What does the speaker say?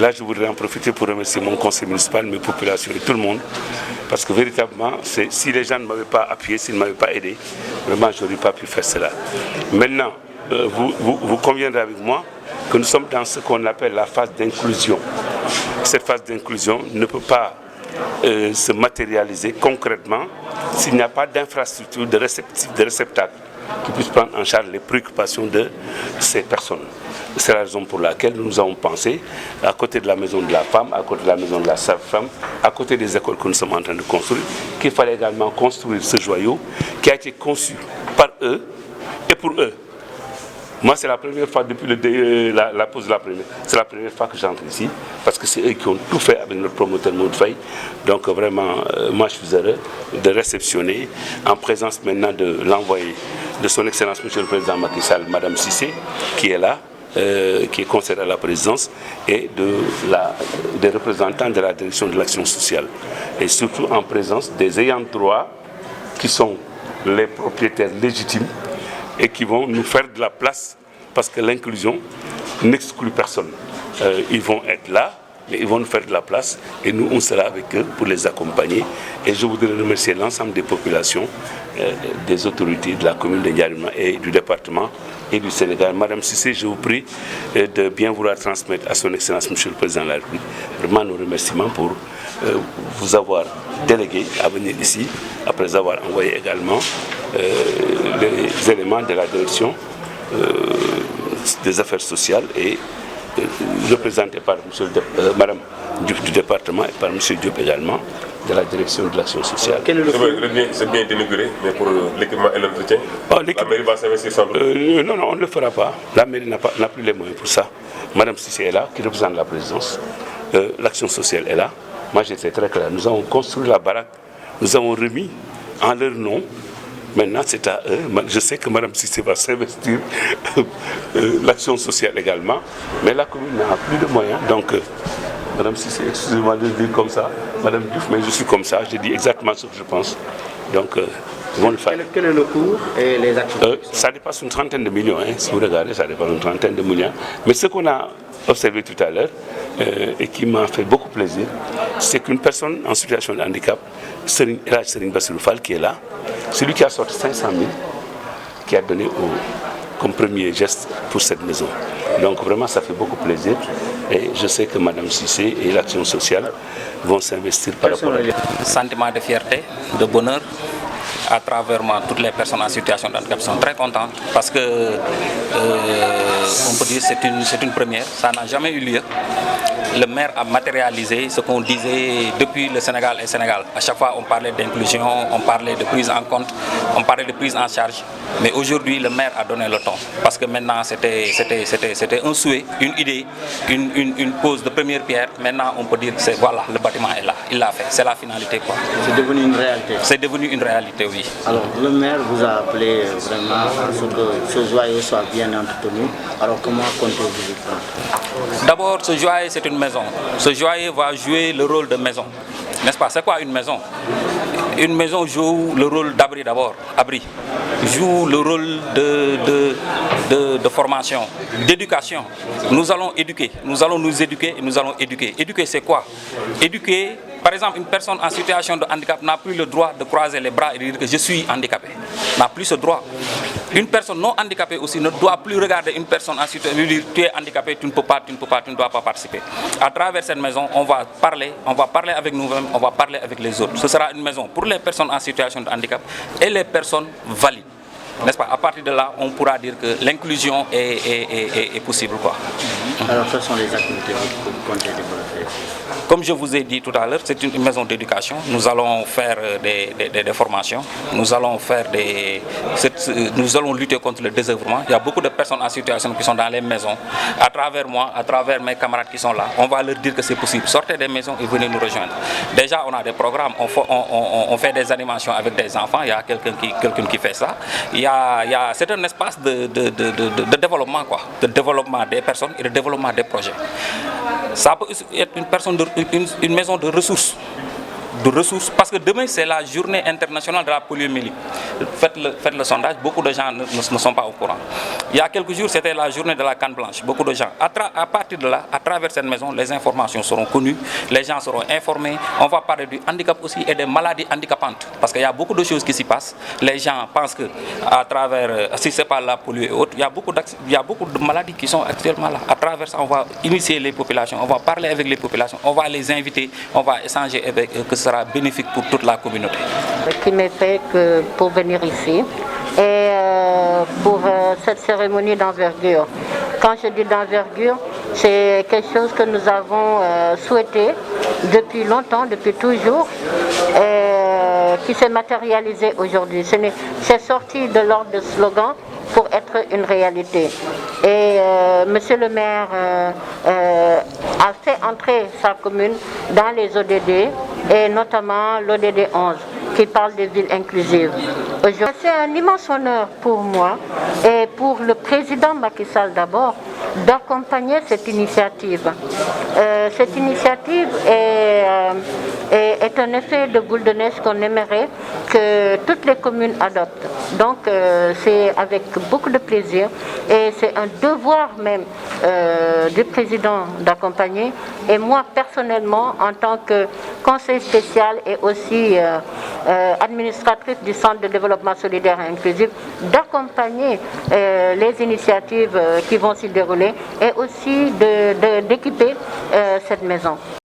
Là, je voudrais en profiter pour remercier mon conseil municipal, mes populations et tout le monde. Parce que véritablement, si les gens ne m'avaient pas appuyé, s'ils ne m'avaient pas aidé, vraiment, je n'aurais pas pu faire cela. Maintenant, vous conviendrez avec moi que nous sommes dans ce qu'on appelle la phase d'inclusion. Cette phase d'inclusion ne peut pas se matérialiser concrètement s'il n'y a pas d'infrastructure, de réceptacle qui puisse prendre en charge les préoccupations de ces personnes. C'est la raison pour laquelle nous avons pensé, à côté de la maison de la femme, à côté de la maison de la sage-femme, à côté des écoles que nous sommes en train de construire, qu'il fallait également construire ce joyau qui a été conçu par eux et pour eux. Moi, c'est la première fois depuis la pose de la première. C'est la première fois que j'entre ici, parce que c'est eux qui ont tout fait avec notre promoteur Maud Faye. Donc vraiment, moi je suis heureux de réceptionner, en présence maintenant de l'envoyé de son Excellence Monsieur le Président Macky Sall, Madame Cissé, qui est là, qui est conseillère à la présidence, et des représentants de la direction de l'action sociale. Et surtout en présence des ayants droit, qui sont les propriétaires légitimes, et qui vont nous faire de la place, parce que l'inclusion n'exclut personne. Ils vont être là, mais ils vont nous faire de la place, et nous, on sera avec eux pour les accompagner. Et je voudrais remercier l'ensemble des populations, des autorités de la commune de Ndiarima et du département et du Sénégal. Madame Cissé, je vous prie de bien vouloir transmettre à son Excellence Monsieur le Président de la République vraiment nos remerciements pour vous avoir délégué à venir ici, après avoir envoyé également les éléments de la direction des affaires sociales et représentés par Madame Diouf du département et par M. Diop également de la direction de l'action sociale. C'est bien inauguré, mais pour l'équipement et l'entretien, la mairie va s'investir sans doute. Non, on ne le fera pas. La mairie n'a plus les moyens pour ça. Madame Cissé est là, qui représente la présidence. L'action sociale est là. Moi, j'étais très clair. Nous avons construit la baraque. Nous avons remis en leur nom. Maintenant, c'est à eux. Je sais que Mme Cissé va s'investir, l'action sociale également, mais la commune n'a plus de moyens. Donc, Mme Cissé, excusez-moi de le dire comme ça, Mme Diouf, mais je suis comme ça, je dis exactement ce que je pense. Donc, ils vont le faire. Quel est le coût et les actions? Ça dépasse une trentaine de millions, hein. Si vous regardez, ça dépasse une trentaine de millions. Mais ce qu'on a observé tout à l'heure, et qui m'a fait beaucoup plaisir, c'est qu'une personne en situation de handicap, Serigne Bassirou Fall, qui est là, c'est lui qui a sorti 500 000, qui a donné comme premier geste pour cette maison. Donc vraiment, ça fait beaucoup plaisir. Et je sais que Mme Cissé et l'action sociale vont s'investir par rapport à... Sentiment de fierté, de bonheur. À travers moi, toutes les personnes en situation de handicap sont très contentes parce que, on peut dire, c'est une première. Ça n'a jamais eu lieu. Le maire a matérialisé ce qu'on disait depuis le Sénégal et Sénégal. À chaque fois, on parlait d'inclusion, on parlait de prise en compte, on parlait de prise en charge. Mais aujourd'hui, le maire a donné le ton. Parce que maintenant, c'était un souhait, une idée, une pose de première pierre. Maintenant, on peut dire que voilà, le bâtiment est là. Il l'a fait. C'est la finalité, quoi. C'est devenu une réalité. C'est devenu une réalité, oui. Alors, le maire vous a appelé vraiment à ce que ce joyau soit bien entretenu. Alors, comment comptez-vous y prendre? D'abord, ce joyau, c'est une maison. Ce joyau va jouer le rôle de maison. N'est-ce pas? C'est quoi une maison? Une maison joue le rôle d'abri d'abord. Abri. Joue le rôle de formation, d'éducation. Nous allons éduquer. Nous allons nous éduquer et nous allons éduquer. Éduquer, c'est quoi? Éduquer. Par exemple, une personne en situation de handicap n'a plus le droit de croiser les bras et de dire que je suis handicapé. N'a plus ce droit. Une personne non handicapée aussi ne doit plus regarder une personne en situation de dire tu es handicapé, tu ne peux pas, tu ne dois pas participer. À travers cette maison, on va parler avec nous-mêmes, on va parler avec les autres. Ce sera une maison pour les personnes en situation de handicap et les personnes valides. N'est-ce pas? À partir de là, on pourra dire que l'inclusion est possible, quoi. Alors, quelles sont les activités que vous comptez développer? Comme je vous ai dit tout à l'heure, c'est une maison d'éducation. Nous allons faire des formations. Nous allons lutter contre le désœuvrement. Il y a beaucoup de personnes en situation qui sont dans les maisons. À travers moi, à travers mes camarades qui sont là, on va leur dire que c'est possible. Sortez des maisons et venez nous rejoindre. Déjà, on a des programmes. On fait des animations avec des enfants. Il y a quelqu'un qui fait ça. C'est un espace de développement, quoi. De développement des personnes et de développement des projets. Ça peut être une maison de ressources. Parce que demain, c'est la journée internationale de la poliomyélite. faites le sondage, beaucoup de gens ne sont pas au courant. Il y a quelques jours, c'était la journée de la canne blanche. Beaucoup de gens, à partir de là, à travers cette maison, les informations seront connues, les gens seront informés. On va parler du handicap aussi et des maladies handicapantes. Parce qu'il y a beaucoup de choses qui s'y passent. Les gens pensent que, à travers, si ce n'est pas la polluée et autres, il y a beaucoup de maladies qui sont actuellement là. À travers ça, on va initier les populations, on va parler avec les populations, on va les inviter, on va échanger avec eux, que ce sera bénéfique pour toute la communauté. Qui m'est fait que pour venir ici et pour cette cérémonie d'envergure. Quand je dis d'envergure, c'est quelque chose que nous avons souhaité depuis longtemps, depuis toujours, et qui s'est matérialisé aujourd'hui. C'est sorti de l'ordre de slogan pour être une réalité. Et monsieur le maire a fait entrer sa commune dans les ODD et notamment l'ODD 11 qui parle des villes inclusives. C'est un immense honneur pour moi et pour le président Macky Sall d'abord d'accompagner cette initiative. Cette initiative est un effet de boule de neige qu'on aimerait que toutes les communes adoptent. Donc c'est avec beaucoup de plaisir et c'est un devoir même du président d'accompagner et moi personnellement en tant que conseiller spécial et aussi administratrice du Centre de développement solidaire et inclusif d'accompagner les initiatives qui vont s'y dérouler et aussi d'équiper cette maison.